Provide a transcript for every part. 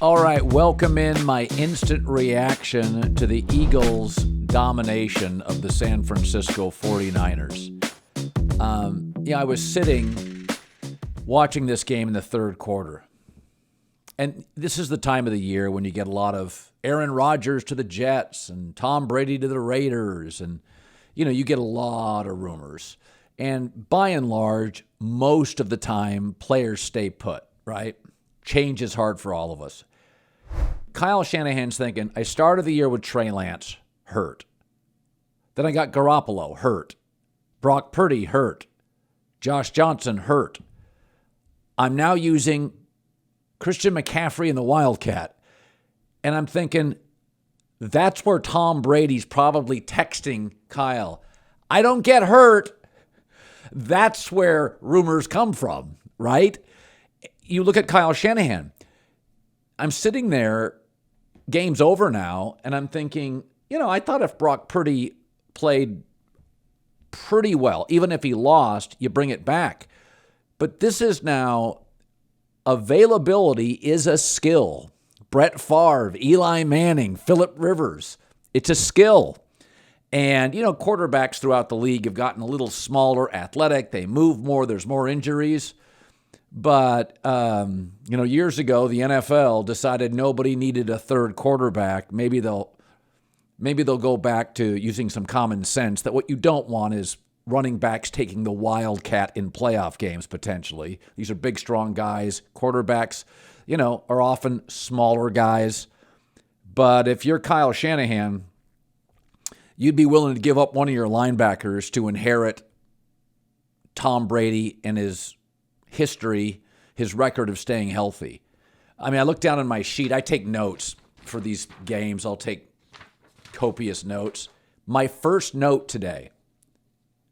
All right, welcome in my instant reaction to the Eagles' domination of the San Francisco 49ers. I was sitting watching this game in the third quarter. And this is the time of the year when you get a lot of Aaron Rodgers to the Jets and Tom Brady to the Raiders. And, you get a lot of rumors. And by and large, most of the time, players stay put, right? Change is hard for all of us. Kyle Shanahan's thinking, I started the year with Trey Lance, hurt. Then I got Garoppolo, hurt. Brock Purdy, hurt. Josh Johnson, hurt. I'm now using Christian McCaffrey and the Wildcat. And I'm thinking, that's where Tom Brady's probably texting Kyle. I don't get hurt. That's where rumors come from, right? You look at Kyle Shanahan. I'm sitting there, game's over now, and I'm thinking, I thought if Brock Purdy played pretty well, even if he lost, you bring it back. But this is now, availability is a skill. Brett Favre, Eli Manning, Phillip Rivers, it's a skill. And, quarterbacks throughout the league have gotten a little smaller, athletic, they move more, there's more injuries. But, years ago, the NFL decided nobody needed a third quarterback. Maybe they'll go back to using some common sense that what you don't want is running backs taking the Wildcat in playoff games, potentially. These are big, strong guys. Quarterbacks, are often smaller guys. But if you're Kyle Shanahan, you'd be willing to give up one of your linebackers to inherit Tom Brady and his history, his record of staying healthy. I look down on my sheet. I take notes for these games. I'll take copious notes. My first note today,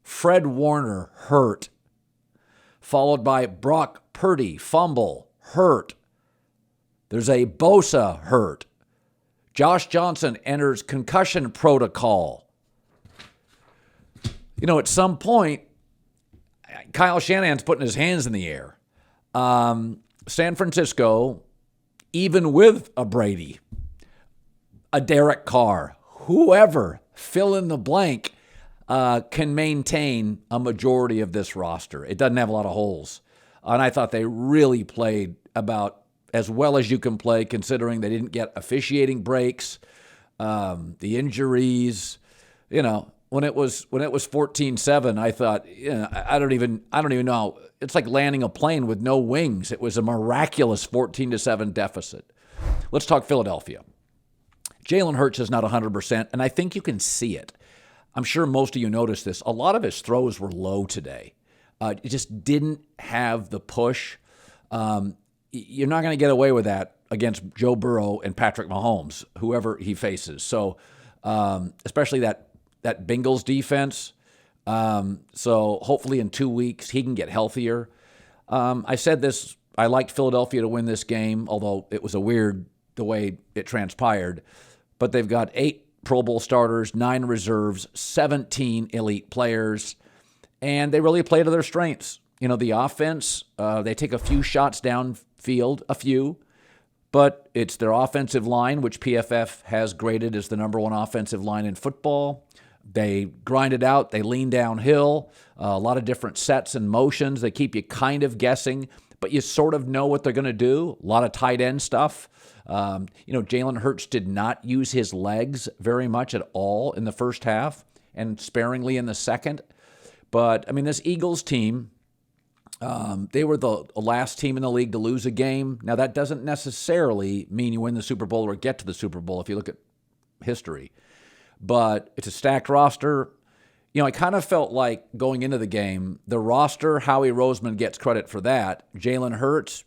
Fred Warner, hurt. Followed by Brock Purdy, fumble, hurt. There's a Bosa, hurt. Josh Johnson enters concussion protocol. At some point, Kyle Shanahan's putting his hands in the air. San Francisco, even with a Brady, a Derek Carr, whoever, fill in the blank, can maintain a majority of this roster. It doesn't have a lot of holes. And I thought they really played about as well as you can play, considering they didn't get officiating breaks, the injuries. When it was 14-7, I thought, I don't even know. It's like landing a plane with no wings. It was a miraculous 14-7 deficit. Let's talk Philadelphia. Jalen Hurts is not 100%, and I think you can see it. I'm sure most of you noticed this. A lot of his throws were low today. It just didn't have the push. You're not going to get away with that against Joe Burrow and Patrick Mahomes, whoever he faces. So, especially that Bengals defense. So hopefully in 2 weeks he can get healthier. I said this, I liked Philadelphia to win this game, although it was the way it transpired. But they've got 8 Pro Bowl starters, 9 reserves, 17 elite players, and they really play to their strengths. The offense, they take a few shots downfield, but it's their offensive line, which PFF has graded as the number 1 offensive line in football. They grind it out. They lean downhill, a lot of different sets and motions. They keep you kind of guessing, but you sort of know what they're going to do. A lot of tight end stuff. Jalen Hurts did not use his legs very much at all in the first half and sparingly in the second. But, this Eagles team, they were the last team in the league to lose a game. Now, that doesn't necessarily mean you win the Super Bowl or get to the Super Bowl if you look at history. But it's a stacked roster. I kind of felt like going into the game, the roster, Howie Roseman gets credit for that. Jalen Hurts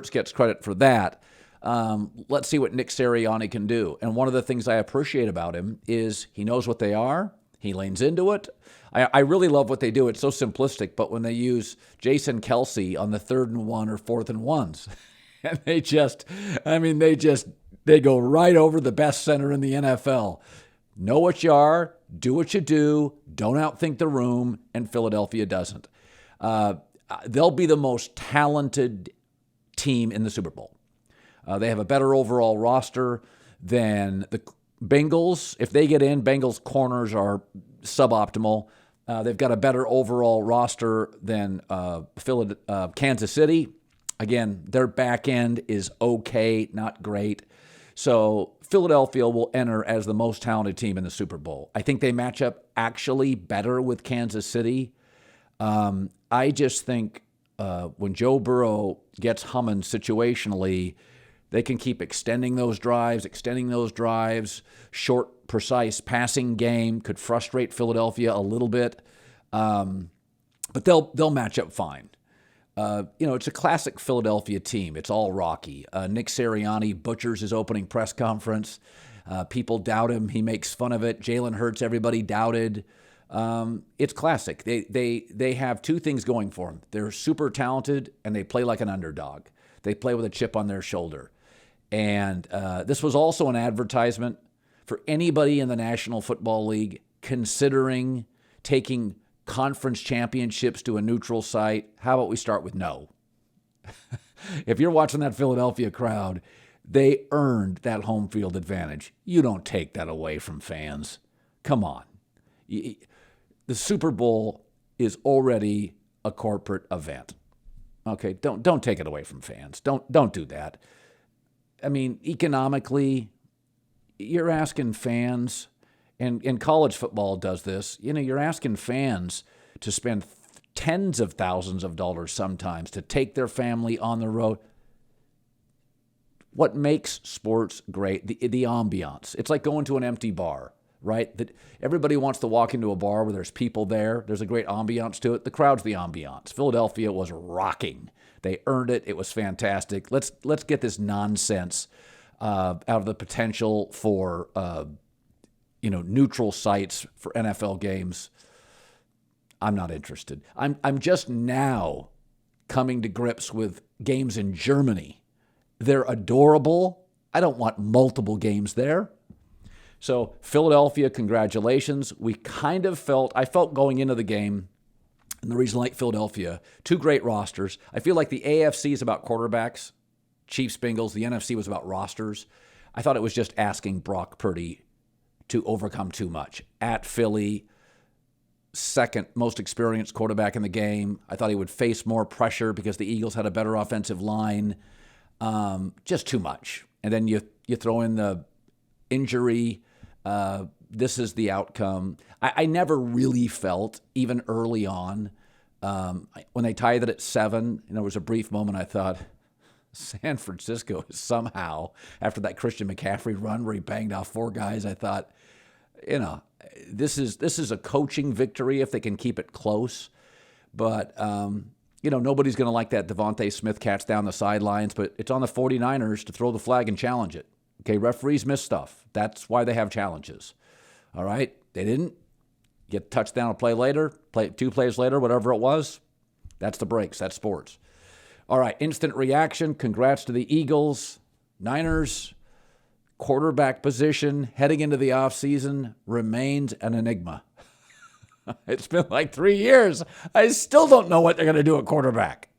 gets credit for that. Let's see what Nick Sirianni can do. And one of the things I appreciate about him is he knows what they are. He leans into it. I really love what they do. It's so simplistic, but when they use Jason Kelce on the 3rd and 1 or 4th and 1s, and they go right over the best center in the NFL. Know what you are, do what you do, don't outthink the room, and Philadelphia doesn't. They'll be the most talented team in the Super Bowl. They have a better overall roster than the Bengals. If they get in, Bengals corners are suboptimal. They've got a better overall roster than Kansas City. Again, their back end is okay, not great. So Philadelphia will enter as the most talented team in the Super Bowl. I think they match up actually better with Kansas City. I just think when Joe Burrow gets humming situationally, they can keep extending those drives. Short, precise passing game could frustrate Philadelphia a little bit, but they'll match up fine. It's a classic Philadelphia team. It's all Rocky. Nick Sirianni butchers his opening press conference. People doubt him. He makes fun of it. Jalen Hurts, everybody doubted. It's classic. They have two things going for them. They're super talented, and they play like an underdog. They play with a chip on their shoulder. And this was also an advertisement for anybody in the National Football League considering taking conference championships to a neutral site. How about we start with no? If you're watching that Philadelphia crowd, they earned that home field advantage. You don't take that away from fans. Come on. The Super Bowl is already a corporate event. Okay, don't take it away from fans. Don't do that. I mean, economically, you're asking fans, and college football does this, you're asking fans to spend tens of thousands of dollars sometimes to take their family on the road. What makes sports great? The ambiance. It's like going to an empty bar, right? That everybody wants to walk into a bar where there's people there. There's a great ambiance to it. The crowd's the ambiance. Philadelphia was rocking. They earned it. It was fantastic. Let's get this nonsense out of the potential for neutral sites for NFL games. I'm not interested. I'm just now coming to grips with games in Germany. They're adorable. I don't want multiple games there. So Philadelphia, congratulations. I felt going into the game, and the reason I like Philadelphia, two great rosters. I feel like the AFC is about quarterbacks, Chiefs, Bengals. The NFC was about rosters. I thought it was just asking Brock Purdy to overcome too much. At Philly, second most experienced quarterback in the game. I thought he would face more pressure because the Eagles had a better offensive line. Just too much. And then you throw in the injury. This is the outcome. I never really felt, even early on, when they tied it at 7, and there was a brief moment I thought, San Francisco is somehow, after that Christian McCaffrey run where he banged off 4 guys, I thought, this is a coaching victory if they can keep it close. But, nobody's going to like that Devontae Smith catch down the sidelines, but it's on the 49ers to throw the flag and challenge it. Okay, referees miss stuff. That's why they have challenges. All right? They didn't get a touchdown a play later, 2 plays later, whatever it was. That's the breaks. That's sports. All right, instant reaction. Congrats to the Eagles. Niners, quarterback position heading into the offseason remains an enigma. It's been like 3 years. I still don't know what they're going to do at quarterback.